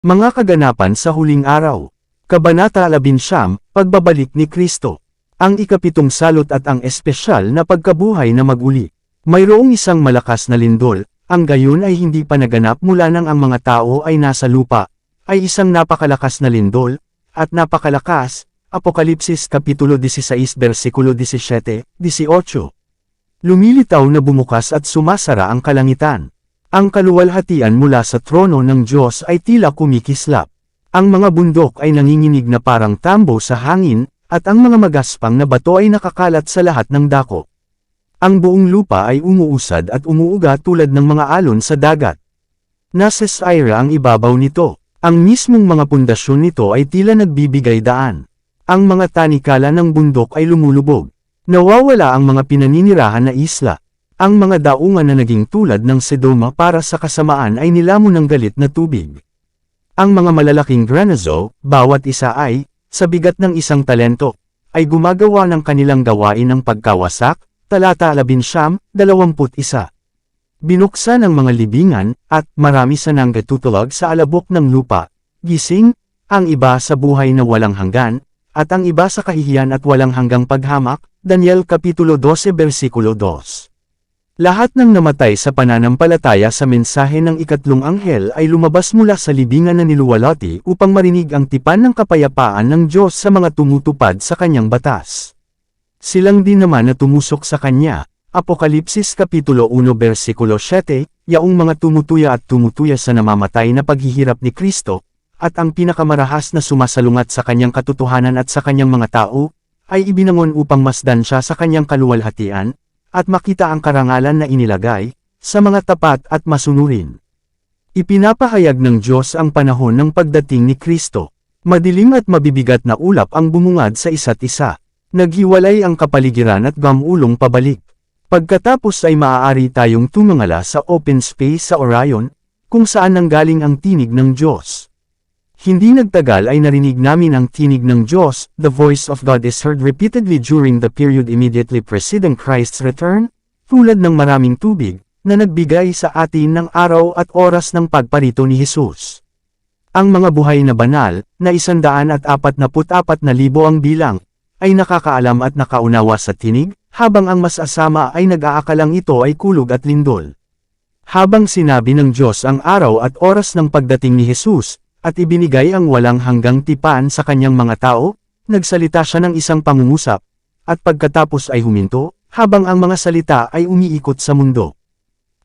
Mga kaganapan sa huling araw. Kabanata 11, Pagbabalik ni Kristo. Ang ikapitong salot at ang espesyal na pagkabuhay na maguli. Mayroong isang malakas na lindol, ang gayon ay hindi pa naganap mula nang ang mga tao ay nasa lupa, ay isang napakalakas na lindol, at napakalakas, Apokalipsis Kapitulo 16 versikulo 17, 18. Lumilitaw na bumukas at sumasara ang kalangitan. Ang kaluwalhatian mula sa trono ng Diyos ay tila kumikislap. Ang mga bundok ay nanginginig na parang tambo sa hangin, at ang mga magaspang na bato ay nakakalat sa lahat ng dako. Ang buong lupa ay umuusad at umuuga tulad ng mga alon sa dagat. Nasa Syra ang ibabaw nito. Ang mismong mga pundasyon nito ay tila nagbibigay daan. Ang mga tanikala ng bundok ay lumulubog. Nawawala ang mga pinaninirahan na isla. Ang mga daungan na naging tulad ng Sedoma para sa kasamaan ay nilamon ng galit na tubig. Ang mga malalaking granazo, bawat isa ay, sa bigat ng isang talento, ay gumagawa ng kanilang gawain ng pagkawasak, talata 11, 21. Binuksan ang mga libingan, at marami sa nanggatutulag sa alabok ng lupa, gising, ang iba sa buhay na walang hanggan, at ang iba sa kahihiyan at walang hanggang paghamak, Daniel Kapitulo 12 versikulo 2. Lahat ng namatay sa pananampalataya sa mensahe ng ikatlong anghel ay lumabas mula sa libingan na niluwalhati upang marinig ang tipan ng kapayapaan ng Diyos sa mga tumutupad sa kanyang batas. Silang din naman na tumusok sa kanya, Apokalipsis Kapitulo 1 versikulo 7, yaong mga tumutuya sa namamatay na paghihirap ni Kristo, at ang pinakamarahas na sumasalungat sa kanyang katotohanan at sa kanyang mga tao, ay ibinangon upang masdan siya sa kanyang kaluwalhatian, at makita ang karangalan na inilagay, sa mga tapat at masunurin. Ipinapahayag ng Diyos ang panahon ng pagdating ni Kristo. Madilim at mabibigat na ulap ang bumungad sa isa't isa. Naghiwalay ang kapaligiran at gamulong pabalik. Pagkatapos ay maaari tayong tumangala sa open space sa Orion, kung saan nanggaling ang tinig ng Diyos. Hindi nagtagal ay narinig namin ang tinig ng Diyos. The voice of God is heard repeatedly during the period immediately preceding Christ's return, tulad ng maraming tubig, na nagbigay sa atin ng araw at oras ng pagparito ni Jesus. Ang mga buhay na banal, na 144,000 ang bilang, ay nakakaalam at nakaunawa sa tinig, habang ang masasama ay nag-aakalang ito ay kulog at lindol. Habang sinabi ng Diyos ang araw at oras ng pagdating ni Jesus, at ibinigay ang walang hanggang tipan sa kanyang mga tao, nagsalita siya ng isang pangungusap, at pagkatapos ay huminto, habang ang mga salita ay umiikot sa mundo.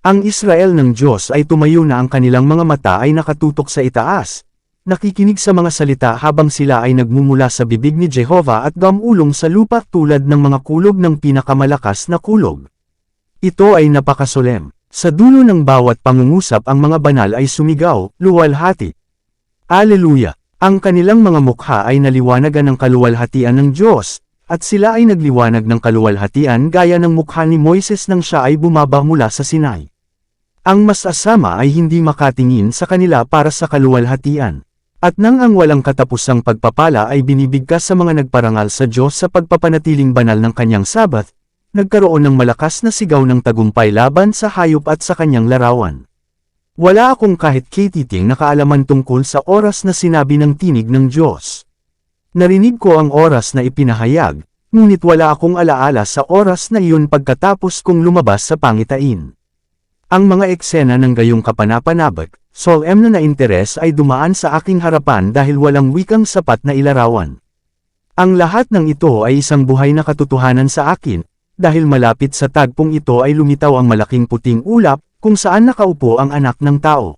Ang Israel ng Diyos ay tumayo na ang kanilang mga mata ay nakatutok sa itaas, nakikinig sa mga salita habang sila ay nagmumula sa bibig ni Jehovah at gamulong sa lupa tulad ng mga kulog ng pinakamalakas na kulog. Ito ay napakasolem. Sa dulo ng bawat pangungusap ang mga banal ay sumigaw, luwalhati. Aleluya! Ang kanilang mga mukha ay naliwanagan ng kaluwalhatian ng Diyos, at sila ay nagliwanag ng kaluwalhatian gaya ng mukha ni Moises nang siya ay bumaba mula sa Sinai. Ang masasama ay hindi makatingin sa kanila para sa kaluwalhatian. At nang ang walang katapusang pagpapala ay binibigkas sa mga nagparangal sa Diyos sa pagpapanatiling banal ng kanyang Sabat, nagkaroon ng malakas na sigaw ng tagumpay laban sa hayop at sa kanyang larawan. Wala akong kahit katiting na kaalaman tungkol sa oras na sinabi ng tinig ng Diyos. Narinig ko ang oras na ipinahayag, ngunit wala akong alaala sa oras na iyon pagkatapos kong lumabas sa pangitain. Ang mga eksena ng gayong kapanapanabik, solemn na interes ay dumaan sa aking harapan dahil walang wikang sapat na ilarawan. Ang lahat ng ito ay isang buhay na katotohanan sa akin, dahil malapit sa tagpong ito ay lumitaw ang malaking puting ulap, kung saan nakaupo ang anak ng tao.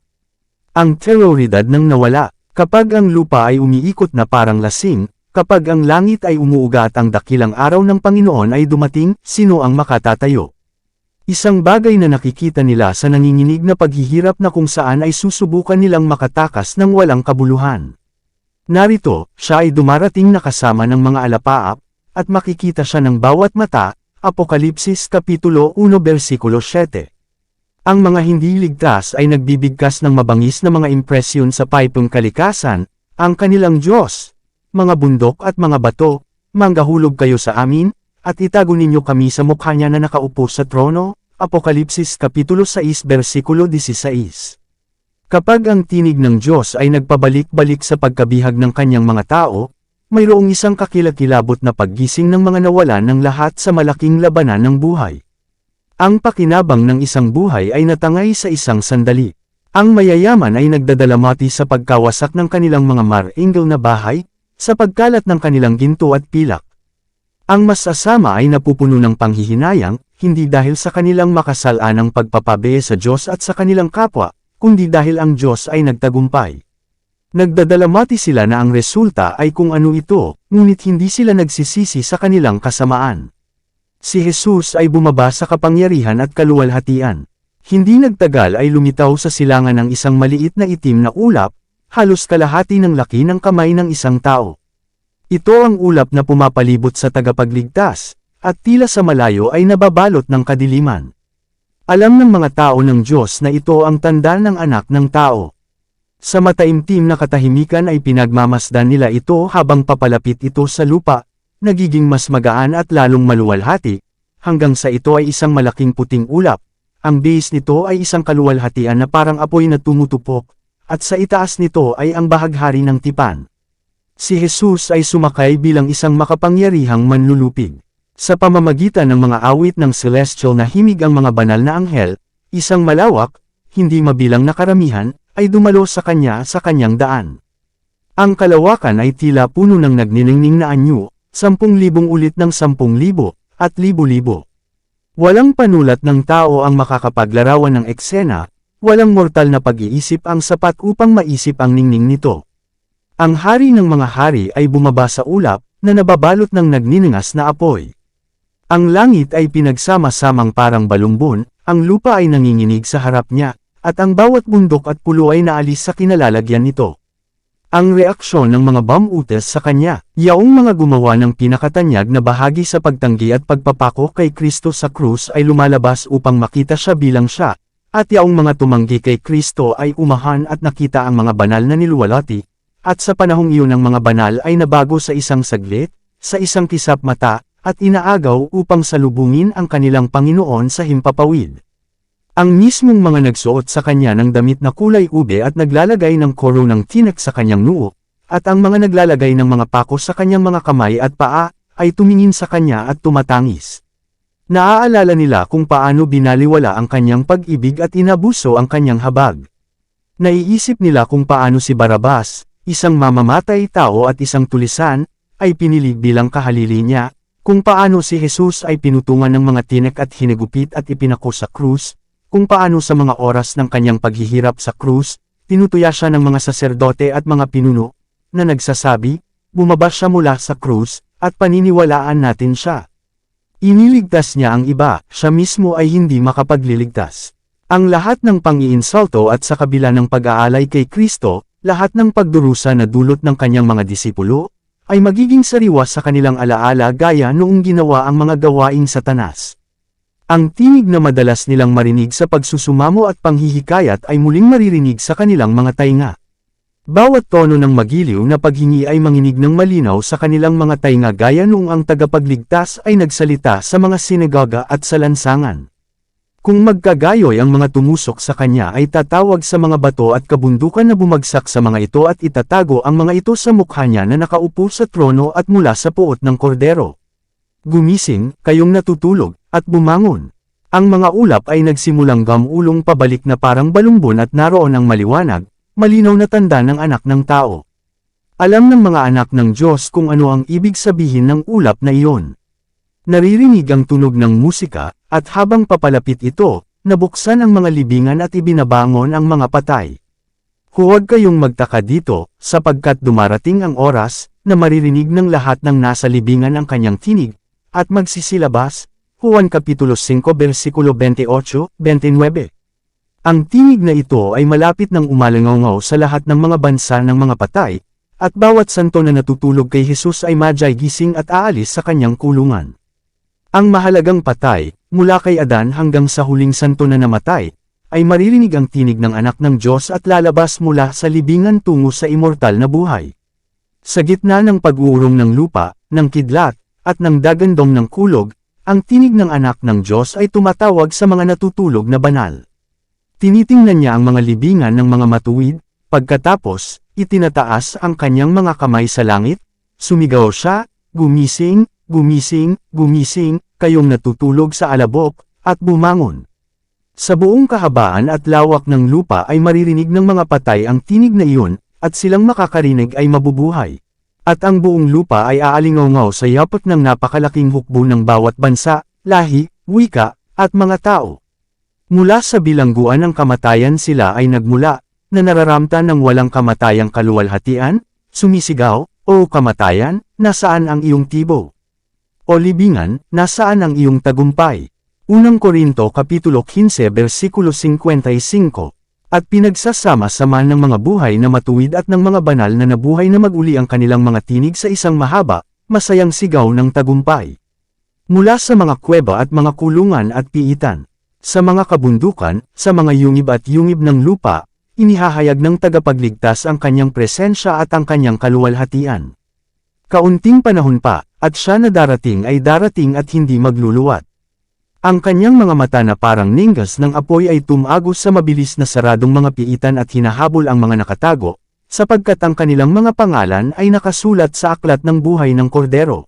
Ang teroridad ng nawala, kapag ang lupa ay umiikot na parang lasing, kapag ang langit ay umuuga at ang dakilang araw ng Panginoon ay dumating, sino ang makatatayo? Isang bagay na nakikita nila sa nanginginig na paghihirap na kung saan ay susubukan nilang makatakas ng walang kabuluhan. Narito, siya ay dumarating na kasama ng mga alapaap, at makikita siya ng bawat mata, Apokalipsis Kapitulo 1 versikulo 7. Ang mga hindi ligtas ay nagbibigkas ng mabangis na mga impresyon sa paipong kalikasan, ang kanilang Diyos, mga bundok at mga bato, manggahulog kayo sa amin, at itago ninyo kami sa mukha niya na nakaupo sa trono, Apokalipsis Kapitulo 6 versikulo 16. Kapag ang tinig ng Diyos ay nagpabalik-balik sa pagkabihag ng kanyang mga tao, mayroong isang kakilakilabot na paggising ng mga nawalan ng lahat sa malaking labanan ng buhay. Ang pakinabang ng isang buhay ay natangay sa isang sandali. Ang mayayaman ay nagdadalamati sa pagkawasak ng kanilang mga maringal na bahay, sa pagkalat ng kanilang ginto at pilak. Ang masasama ay napupuno ng panghihinayang, hindi dahil sa kanilang makasalanang pagpapabe sa Diyos at sa kanilang kapwa, kundi dahil ang Diyos ay nagtagumpay. Nagdadalamati sila na ang resulta ay kung ano ito, ngunit hindi sila nagsisisi sa kanilang kasamaan. Si Jesus ay bumaba sa kapangyarihan at kaluwalhatian. Hindi nagtagal ay lumitaw sa silangan ng isang maliit na itim na ulap, halos kalahati ng laki ng kamay ng isang tao. Ito ang ulap na pumapalibot sa tagapagligtas, at tila sa malayo ay nababalot ng kadiliman. Alam ng mga tao ng Diyos na ito ang tanda ng anak ng tao. Sa mataimtim na katahimikan ay pinagmamasdan nila ito habang papalapit ito sa lupa, nagiging mas magaan at lalong maluwalhati, hanggang sa ito ay isang malaking puting ulap. Ang base nito ay isang kaluwalhatian na parang apoy na tumutupok, at sa itaas nito ay ang bahaghari ng tipan. Si Jesus ay sumakay bilang isang makapangyarihang manlulupig. Sa pamamagitan ng mga awit ng celestial na himig ang mga banal na anghel, isang malawak, hindi mabilang na karamihan, ay dumalo sa kanyang daan. Ang kalawakan ay tila puno ng nagniningning na anyo, 10,000 ulit ng 10,000, at libo-libo. Walang panulat ng tao ang makakapaglarawan ng eksena, walang mortal na pag-iisip ang sapat upang maisip ang ningning nito. Ang hari ng mga hari ay bumaba sa ulap, na nababalot ng nagniningas na apoy. Ang langit ay pinagsama-samang parang balumbon, ang lupa ay nanginginig sa harap niya, at ang bawat bundok at pulo ay naalis sa kinalalagyan nito. Ang reaksyon ng mga bamutes sa kanya, yaong mga gumawa ng pinakatanyag na bahagi sa pagtanggi at pagpapako kay Kristo sa krus ay lumalabas upang makita siya bilang siya, at yaong mga tumanggi kay Kristo ay umahan at nakita ang mga banal na niluwalhati, at sa panahong iyon ang mga banal ay nabago sa isang saglit, sa isang kisap mata, at inaagaw upang salubungin ang kanilang Panginoon sa himpapawid. Ang mismong mga nagsuot sa kanya ng damit na kulay ube at naglalagay ng koro ng tinik sa kanyang noo, at ang mga naglalagay ng mga pako sa kanyang mga kamay at paa, ay tumingin sa kanya at tumatangis. Naaalala nila kung paano binaliwala ang kanyang pag-ibig at inabuso ang kanyang habag. Naiisip nila kung paano si Barabas, isang mamamatay tao at isang tulisan, ay pinili bilang kahalili niya, kung paano si Jesus ay pinutungan ng mga tinik at hinigupit at ipinako sa krus, kung paano sa mga oras ng kanyang paghihirap sa krus, tinutuya siya ng mga saserdote at mga pinuno, na nagsasabi, bumaba siya mula sa krus, at paniniwalaan natin siya. Iniligtas niya ang iba, siya mismo ay hindi makapagliligtas. Ang lahat ng pang-iinsulto at sa kabila ng pag-aalay kay Kristo, lahat ng pagdurusa na dulot ng kanyang mga disipulo, ay magiging sariwa sa kanilang alaala gaya noong ginawa ang mga gawaing Satanas. Ang tinig na madalas nilang marinig sa pagsusumamo at panghihikayat ay muling maririnig sa kanilang mga tainga. Bawat tono ng magiliw na paghingi ay manginig ng malinaw sa kanilang mga tainga gaya noong ang tagapagligtas ay nagsalita sa mga sinagoga at sa lansangan. Kung magkagayoy ang mga tumusok sa kanya ay tatawag sa mga bato at kabundukan na bumagsak sa mga ito at itatago ang mga ito sa mukha niya na nakaupo sa trono at mula sa puot ng kordero. Gumising, kayong natutulog, at bumangon. Ang mga ulap ay nagsimulang gamulong pabalik na parang balumbon at naroon ang maliwanag, malinaw na tanda ng anak ng tao. Alam ng mga anak ng Diyos kung ano ang ibig sabihin ng ulap na iyon. Naririnig ang tunog ng musika, at habang papalapit ito, nabuksan ang mga libingan at ibinabangon ang mga patay. Huwag kayong magtaka dito, sapagkat dumarating ang oras, na maririnig ng lahat ng nasa libingan ang kanyang tinig, at magsisilabas, Juan Kapitulo 5 versikulo 28-29. Ang tinig na ito ay malapit ng umalangaw sa lahat ng mga bansa ng mga patay, at bawat santo na natutulog kay Jesus ay madyay gising at aalis sa kanyang kulungan. Ang mahalagang patay, mula kay Adan hanggang sa huling santo na namatay, ay maririnig ang tinig ng anak ng Diyos at lalabas mula sa libingan tungo sa immortal na buhay. Sa gitna ng pag-uurong ng lupa, ng kidlat, at ng dagandong ng kulog, ang tinig ng anak ng Diyos ay tumatawag sa mga natutulog na banal. Tinitingnan niya ang mga libingan ng mga matuwid, pagkatapos, itinataas ang kanyang mga kamay sa langit, sumigaw siya, gumising, gumising, gumising, kayong natutulog sa alabok, at bumangon. Sa buong kahabaan at lawak ng lupa ay maririnig ng mga patay ang tinig na iyon, at silang makakarinig ay mabubuhay. At ang buong lupa ay aalingaw sa yapak ng napakalaking hukbo ng bawat bansa, lahi, wika, at mga tao. Mula sa bilangguan ng kamatayan sila ay nagmula, na nararamtan ng walang kamatayang kaluwalhatian, sumisigaw, o kamatayan, nasaan ang iyong tibo? O libingan, nasaan ang iyong tagumpay? Unang Korinto Kapitulo 15 versikulo 55. At pinagsasama-sama ng mga buhay na matuwid at ng mga banal na nabuhay na maguli ang kanilang mga tinig sa isang mahaba, masayang sigaw ng tagumpay. Mula sa mga kuweba at mga kulungan at piitan, sa mga kabundukan, sa mga yungib at yungib ng lupa, inihahayag ng tagapagligtas ang kanyang presensya at ang kanyang kaluwalhatian. Kaunting panahon pa, at siya na darating ay darating at hindi magluluwat. Ang kanyang mga mata na parang ninggas ng apoy ay tumagos sa mabilis na saradong mga piitan at hinahabol ang mga nakatago, sapagkat ang kanilang mga pangalan ay nakasulat sa aklat ng buhay ng kordero.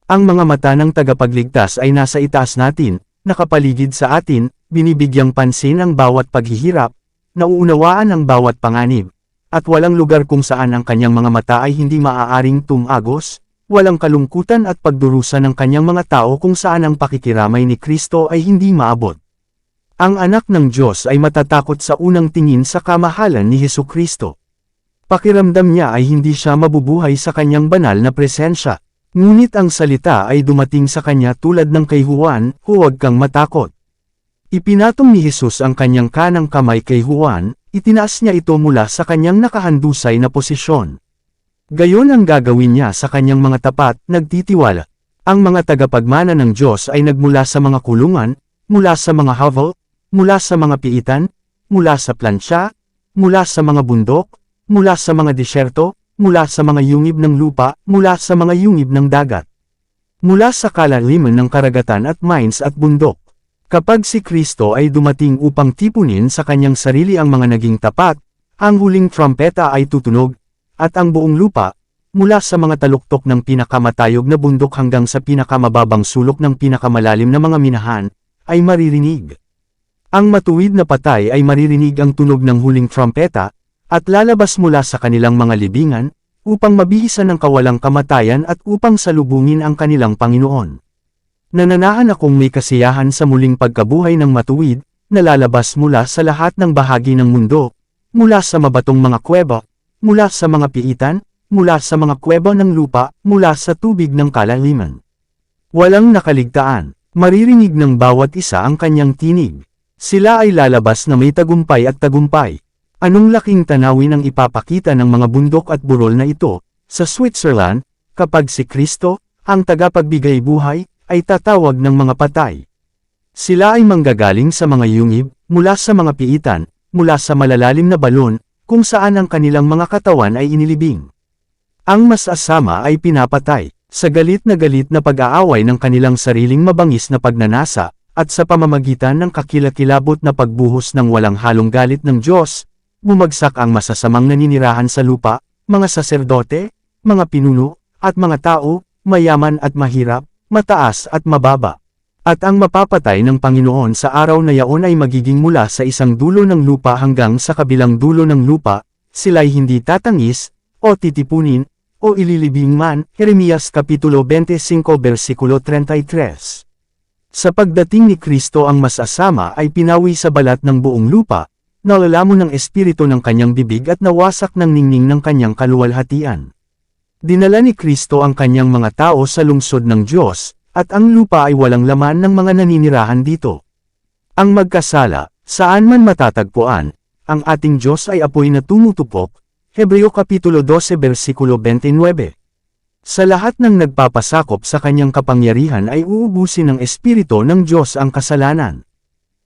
Ang mga mata ng tagapagligtas ay nasa itaas natin, nakapaligid sa atin, binibigyang pansin ang bawat paghihirap, nauunawaan ang bawat panganib, at walang lugar kung saan ang kanyang mga mata ay hindi maaaring tumagos, walang kalungkutan at pagdurusa ng kanyang mga tao kung saan ang pakikiramay ni Kristo ay hindi maabot. Ang anak ng Diyos ay matatakot sa unang tingin sa kamahalan ni Hesukristo. Pakiramdam niya ay hindi siya mabubuhay sa kanyang banal na presensya, ngunit ang salita ay dumating sa kanya tulad ng kay Juan, huwag kang matakot. Ipinatong ni Jesus ang kanyang kanang kamay kay Juan, itinaas niya ito mula sa kanyang nakahandusay na posisyon. Gayon ang gagawin niya sa kanyang mga tapat, nagtitiwala. Ang mga tagapagmana ng Diyos ay nagmula sa mga kulungan, mula sa mga hovel, mula sa mga piitan, mula sa plansya, mula sa mga bundok, mula sa mga disyerto, mula sa mga yungib ng lupa, mula sa mga yungib ng dagat. Mula sa kalaliman ng karagatan at mines at bundok. Kapag si Kristo ay dumating upang tipunin sa kanyang sarili ang mga naging tapat, ang huling trumpeta ay tutunog, at ang buong lupa, mula sa mga taluktok ng pinakamatayog na bundok hanggang sa pinakamababang sulok ng pinakamalalim na mga minahan, ay maririnig. Ang matuwid na patay ay maririnig ang tunog ng huling trumpeta, at lalabas mula sa kanilang mga libingan, upang mabihisan ang kawalang kamatayan at upang salubungin ang kanilang Panginoon. Nananahan akong may kasiyahan sa muling pagkabuhay ng matuwid, na lalabas mula sa lahat ng bahagi ng mundo, mula sa mabatong mga kuweba, mula sa mga piitan, mula sa mga kuweba ng lupa, mula sa tubig ng kalaliman. Walang nakaligtaan, maririnig ng bawat isa ang kanyang tinig. Sila ay lalabas na may tagumpay at tagumpay. Anong laking tanawin ang ipapakita ng mga bundok at burol na ito, sa Switzerland, kapag si Kristo, ang tagapagbigay buhay, ay tatawag ng mga patay. Sila ay manggagaling sa mga yungib, mula sa mga piitan, mula sa malalalim na balon, kung saan ang kanilang mga katawan ay inilibing. Ang mas-asama ay pinapatay, sa galit na pag-aaway ng kanilang sariling mabangis na pagnanasa, at sa pamamagitan ng kakilakilabot na pagbuhos ng walang halong galit ng Diyos, bumagsak ang masasamang naninirahan sa lupa, mga saserdote, mga pinuno, at mga tao, mayaman at mahirap, mataas at mababa. At ang mapapatay ng Panginoon sa araw na yaon ay magiging mula sa isang dulo ng lupa hanggang sa kabilang dulo ng lupa, sila'y hindi tatangis, o titipunin, o ililibing man. Jeremias Kapitulo 25 versikulo 33. Sa pagdating ni Kristo ang masasama ay pinawi sa balat ng buong lupa, nalalamo ng espiritu ng kanyang bibig at nawasak ng ningning ng kanyang kaluwalhatian. Dinala ni Kristo ang kanyang mga tao sa lungsod ng Diyos, at ang lupa ay walang laman ng mga naninirahan dito. Ang magkasala, saan man matatagpuan, ang ating Diyos ay apoy na tumutupok, Hebreo Kapitulo 12 versikulo 29. Sa lahat ng nagpapasakop sa kanyang kapangyarihan ay uubusin ng Espiritu ng Diyos ang kasalanan.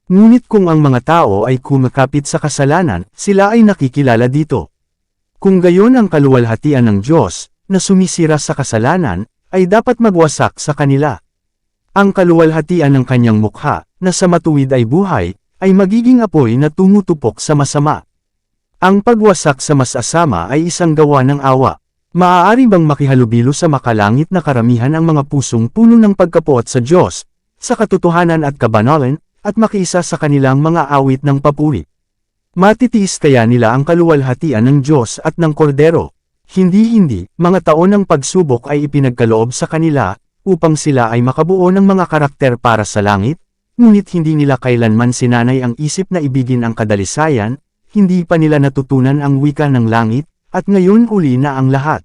Ngunit kung ang mga tao ay kumakapit sa kasalanan, sila ay nakikilala dito. Kung gayon ang kaluwalhatian ng Diyos, na sumisira sa kasalanan, ay dapat magwasak sa kanila. Ang kaluwalhatian ng kanyang mukha, na sa matuwid ay buhay, ay magiging apoy na tumutupok sa masama. Ang pagwasak sa masasama ay isang gawa ng awa. Maaari bang makihalubilo sa makalangit na karamihan ang mga pusong puno ng pagkapuot sa Diyos, sa katotohanan at kabanalan, at makiisa sa kanilang mga awit ng papuri? Matitiis kaya nila ang kaluwalhatian ng Diyos at ng Kordero? Hindi, mga taon ng pagsubok ay ipinagkaloob sa kanila, upang sila ay makabuo ng mga karakter para sa langit, ngunit hindi nila kailanman sinanay ang isip na ibigin ang kadalisayan, hindi pa nila natutunan ang wika ng langit, at ngayon uli na ang lahat.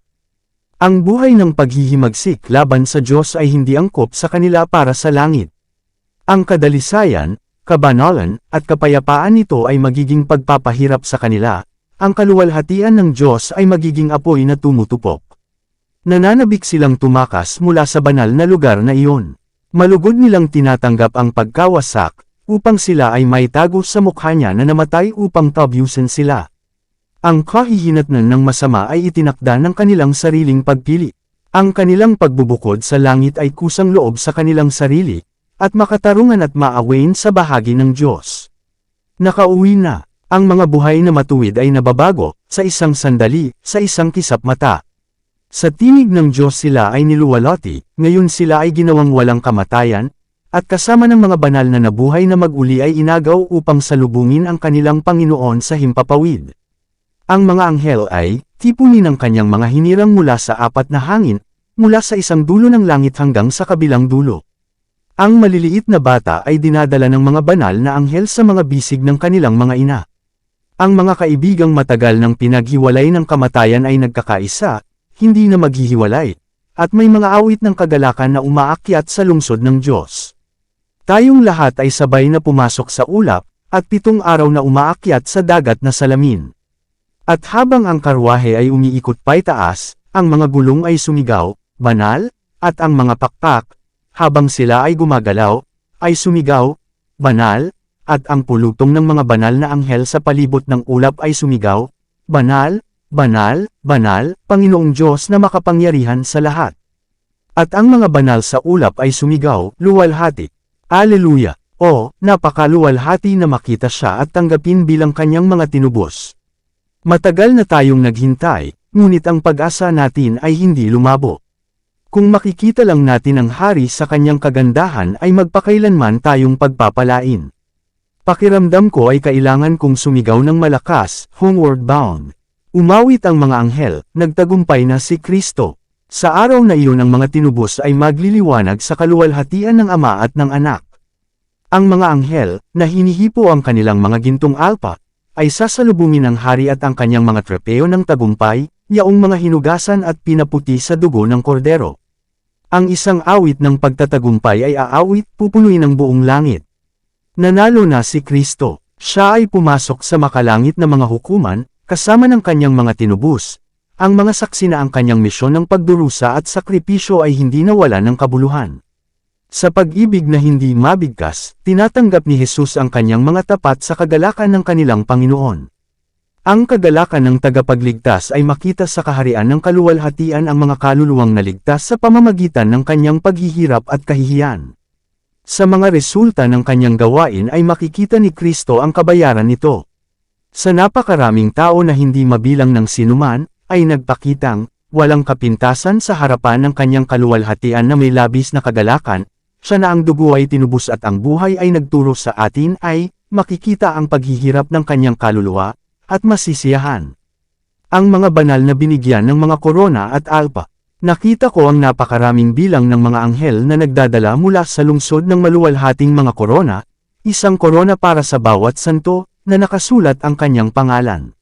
Ang buhay ng paghihimagsik laban sa Diyos ay hindi angkop sa kanila para sa langit. Ang kadalisayan, kabanalan, at kapayapaan nito ay magiging pagpapahirap sa kanila, ang kaluwalhatian ng Diyos ay magiging apoy na tumutupok. Nananabik silang tumakas mula sa banal na lugar na iyon. Malugod nilang tinatanggap ang pagkawasak, upang sila ay maitago sa mukha niya na namatay upang tabyusin sila. Ang kahihinatnan ng masama ay itinakda ng kanilang sariling pagpili. Ang kanilang pagbubukod sa langit ay kusang loob sa kanilang sarili, at makatarungan at maawain sa bahagi ng Diyos. Nakauwi na, ang mga buhay na matuwid ay nababago, sa isang sandali, sa isang kisap mata. Sa tinig ng Diyos sila ay niluwalhati, ngayon sila ay ginawang walang kamatayan, at kasama ng mga banal na nabuhay na mag-uli ay inagaw upang salubungin ang kanilang Panginoon sa himpapawid. Ang mga anghel ay, tipunin ng kanyang mga hinirang mula sa apat na hangin, mula sa isang dulo ng langit hanggang sa kabilang dulo. Ang maliliit na bata ay dinadala ng mga banal na anghel sa mga bisig ng kanilang mga ina. Ang mga kaibigang matagal ng pinaghiwalay ng kamatayan ay nagkakaisa, hindi na maghihiwalay, at may mga awit ng kagalakan na umaakyat sa lungsod ng Diyos. Tayong lahat ay sabay na pumasok sa ulap, at 7 araw na umaakyat sa dagat na salamin. At habang ang karwahe ay umiikot paitaas, ang mga gulong ay sumigaw, banal, at ang mga pakpak, habang sila ay gumagalaw, ay sumigaw, banal, at ang pulutong ng mga banal na anghel sa palibot ng ulap ay sumigaw, banal, banal, banal, Panginoong Diyos na makapangyarihan sa lahat. At ang mga banal sa ulap ay sumigaw, luwalhati. Aleluya! O, napakaluwalhati na makita siya at tanggapin bilang kanyang mga tinubos. Matagal na tayong naghintay, ngunit ang pag-asa natin ay hindi lumabo. Kung makikita lang natin ang hari sa kanyang kagandahan ay magpakailanman tayong pagpapalain. Pakiramdam ko ay kailangan kong sumigaw ng malakas, homeward bound. Umawit ang mga anghel, nagtagumpay na si Kristo. Sa araw na iyon ang mga tinubos ay magliliwanag sa kaluwalhatian ng Ama at ng Anak. Ang mga anghel, na hinihipo ang kanilang mga gintong alpa, ay sasalubungin ng hari at ang kanyang mga trepeo ng tagumpay, yaong mga hinugasan at pinaputi sa dugo ng kordero. Ang isang awit ng pagtatagumpay ay aawit, pupunuin ang buong langit. Nanalo na si Kristo. Siya ay pumasok sa makalangit na mga hukuman, kasama ng kanyang mga tinubos. Ang mga saksi na ang kanyang misyon ng pagdurusa at sakripisyo ay hindi nawala ng kabuluhan. Sa pag-ibig na hindi mabigkas, tinatanggap ni Jesus ang kanyang mga tapat sa kagalakan ng kanilang Panginoon. Ang kagalakan ng tagapagligtas ay makita sa kaharian ng kaluwalhatian ang mga kaluluwang naligtas sa pamamagitan ng kanyang paghihirap at kahihiyan. Sa mga resulta ng kanyang gawain ay makikita ni Kristo ang kabayaran nito. Sa napakaraming tao na hindi mabilang ng sinuman, ay nagpakitang, walang kapintasan sa harapan ng kanyang kaluwalhatian na may labis na kagalakan, siya na ang dugo ay tinubos at ang buhay ay nagturo sa atin ay, makikita ang paghihirap ng kanyang kaluluwa, at masisiyahan. Ang mga banal na binigyan ng mga korona at alpa. Nakita ko ang napakaraming bilang ng mga anghel na nagdadala mula sa lungsod ng maluwalhating mga korona, isang korona para sa bawat santo, na nakasulat ang kanyang pangalan.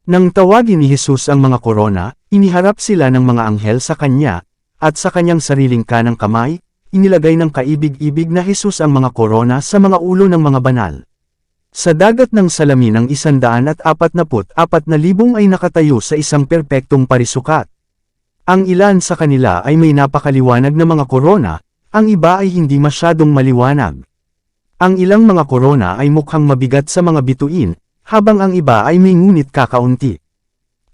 Nang tawagin ni Jesus ang mga korona, iniharap sila ng mga anghel sa kanya, at sa kanyang sariling kanang kamay, inilagay ng kaibig-ibig na Jesus ang mga korona sa mga ulo ng mga banal. Sa dagat ng salamin ang 144,000 ay nakatayo sa isang perpektong parisukat. Ang ilan sa kanila ay may napakaliwanag na mga korona, ang iba ay hindi masyadong maliwanag. Ang ilang mga korona ay mukhang mabigat sa mga bituin, habang ang iba ay may ngunit kakaunti.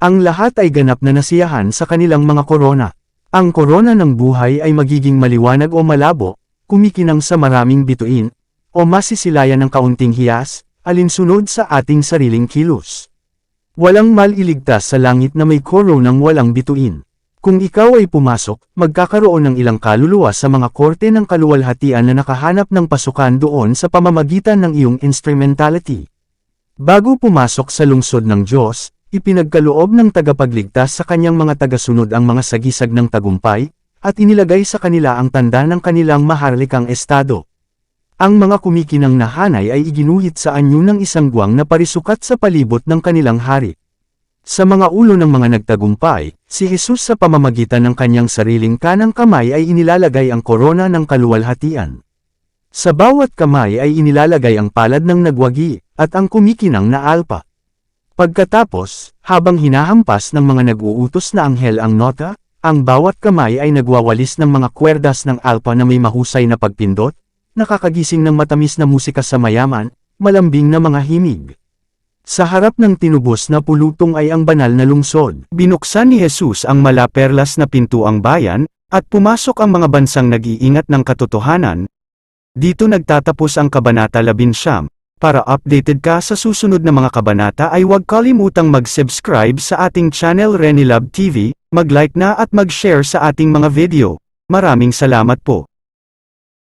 Ang lahat ay ganap na nasiyahan sa kanilang mga korona. Ang korona ng buhay ay magiging maliwanag o malabo, kumikinang sa maraming bituin, o masisilayan ng kaunting hiyas, alinsunod sa ating sariling kilos. Walang maliligtas sa langit na may koro ng walang bituin. Kung ikaw ay pumasok, magkakaroon ng ilang kaluluwa sa mga korte ng kaluwalhatian na nakahanap ng pasukan doon sa pamamagitan ng iyong instrumentality. Bago pumasok sa lungsod ng Diyos, ipinagkaloob ng tagapagligtas sa kanyang mga tagasunod ang mga sagisag ng tagumpay, at inilagay sa kanila ang tanda ng kanilang maharlikang estado. Ang mga kumikinang na hanay ay iginuhit sa anyo ng isang guwang na parisukat sa palibot ng kanilang hari. Sa mga ulo ng mga nagtagumpay, si Jesus sa pamamagitan ng kanyang sariling kanang kamay ay inilalagay ang korona ng kaluwalhatian. Sa bawat kamay ay inilalagay ang palad ng nagwagi, at ang kumikinang na alpa. Pagkatapos, habang hinahampas ng mga nag-uutos na anghel ang nota, ang bawat kamay ay nagwawalis ng mga kwerdas ng alpa na may mahusay na pagpindot, nakakagising ng matamis na musika sa mayaman, malambing na mga himig. Sa harap ng tinubos na pulutong ay ang banal na lungsod. Binuksan ni Jesus ang malaperlas na pintuang bayan, at pumasok ang mga bansang nag-iingat ng katotohanan. Dito nagtatapos ang Kabanata 11. Para updated ka sa susunod na mga kabanata ay huwag kalimutang mag-subscribe sa ating channel Renilab TV, mag-like na at mag-share sa ating mga video. Maraming salamat po.